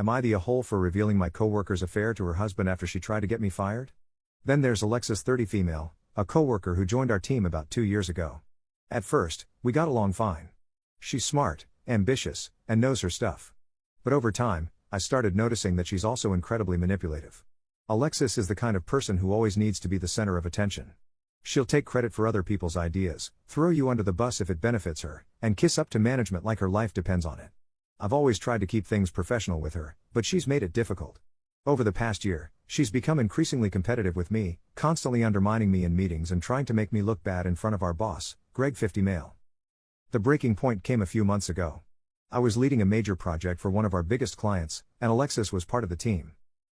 Am I the a-hole for revealing my coworker's affair to her husband after she tried to get me fired? Then there's Alexis, 30, female, a coworker who joined our team about 2 years ago. At first, we got along fine. She's smart, ambitious, and knows her stuff. But over time, I started noticing that she's also incredibly manipulative. Alexis is the kind of person who always needs to be the center of attention. She'll take credit for other people's ideas, throw you under the bus if it benefits her, and kiss up to management like her life depends on it. I've always tried to keep things professional with her, but she's made it difficult. Over the past year, she's become increasingly competitive with me, constantly undermining me in meetings and trying to make me look bad in front of our boss, Greg, 50, male. The breaking point came a few months ago. I was leading a major project for one of our biggest clients, and Alexis was part of the team.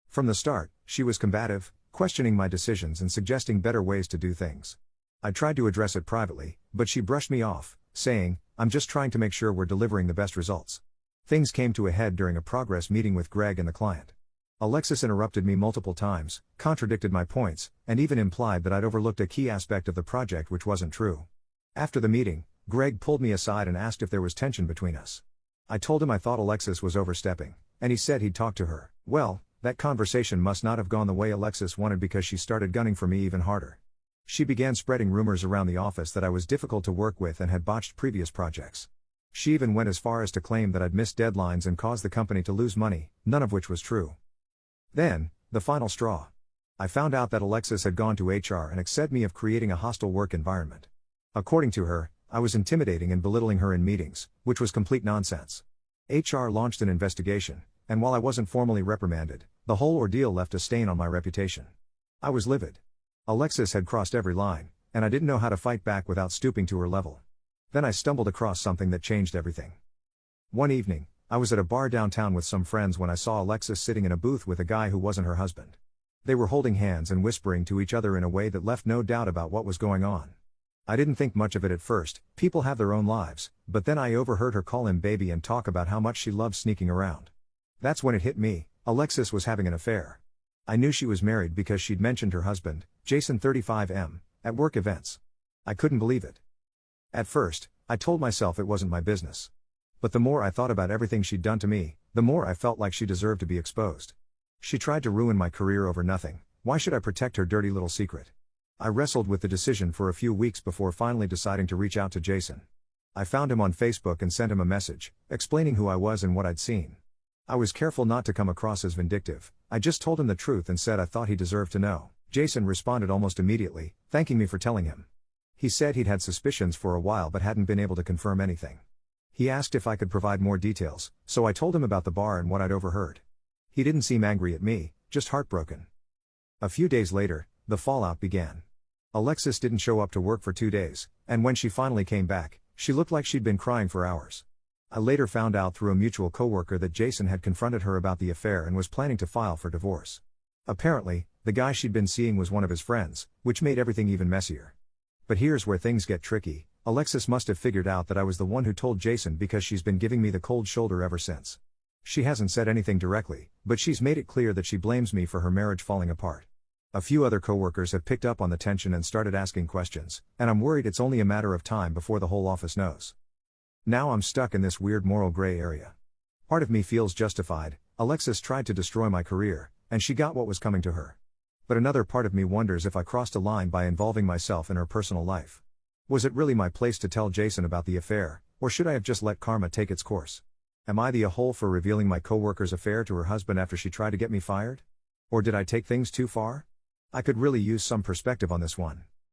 From the start, she was combative, questioning my decisions and suggesting better ways to do things. I tried to address it privately, but she brushed me off, saying, "I'm just trying to make sure we're delivering the best results." Things came to a head during a progress meeting with Greg and the client. Alexis interrupted me multiple times, contradicted my points, and even implied that I'd overlooked a key aspect of the project which wasn't true. After the meeting, Greg pulled me aside and asked if there was tension between us. I told him I thought Alexis was overstepping, and he said he'd talk to her. Well, that conversation must not have gone the way Alexis wanted because she started gunning for me even harder. She began spreading rumors around the office that I was difficult to work with and had botched previous projects. She even went as far as to claim that I'd missed deadlines and caused the company to lose money, none of which was true. Then, the final straw. I found out that Alexis had gone to HR and accused me of creating a hostile work environment. According to her, I was intimidating and belittling her in meetings, which was complete nonsense. HR launched an investigation, and while I wasn't formally reprimanded, the whole ordeal left a stain on my reputation. I was livid. Alexis had crossed every line, and I didn't know how to fight back without stooping to her level. Then I stumbled across something that changed everything. One evening, I was at a bar downtown with some friends when I saw Alexis sitting in a booth with a guy who wasn't her husband. They were holding hands and whispering to each other in a way that left no doubt about what was going on. I didn't think much of it at first, people have their own lives, but then I overheard her call him baby and talk about how much she loved sneaking around. That's when it hit me, Alexis was having an affair. I knew she was married because she'd mentioned her husband, Jason, 35M, at work events. I couldn't believe it. At first, I told myself it wasn't my business. But the more I thought about everything she'd done to me, the more I felt like she deserved to be exposed. She tried to ruin my career over nothing. Why should I protect her dirty little secret? I wrestled with the decision for a few weeks before finally deciding to reach out to Jason. I found him on Facebook and sent him a message, explaining who I was and what I'd seen. I was careful not to come across as vindictive. I just told him the truth and said I thought he deserved to know. Jason responded almost immediately, thanking me for telling him. He said he'd had suspicions for a while but hadn't been able to confirm anything. He asked if I could provide more details, so I told him about the bar and what I'd overheard. He didn't seem angry at me, just heartbroken. A few days later, the fallout began. Alexis didn't show up to work for 2 days, and when she finally came back, she looked like she'd been crying for hours. I later found out through a mutual coworker that Jason had confronted her about the affair and was planning to file for divorce. Apparently, the guy she'd been seeing was one of his friends, which made everything even messier. But here's where things get tricky. Alexis must have figured out that I was the one who told Jason because she's been giving me the cold shoulder ever since. She hasn't said anything directly, but she's made it clear that she blames me for her marriage falling apart. A few other coworkers have picked up on the tension and started asking questions, and I'm worried it's only a matter of time before the whole office knows. Now I'm stuck in this weird moral gray area. Part of me feels justified. Alexis tried to destroy my career, and she got what was coming to her. But another part of me wonders if I crossed a line by involving myself in her personal life. Was it really my place to tell Jason about the affair, or should I have just let karma take its course? Am I the a-hole for revealing my coworker's affair to her husband after she tried to get me fired? Or did I take things too far? I could really use some perspective on this one.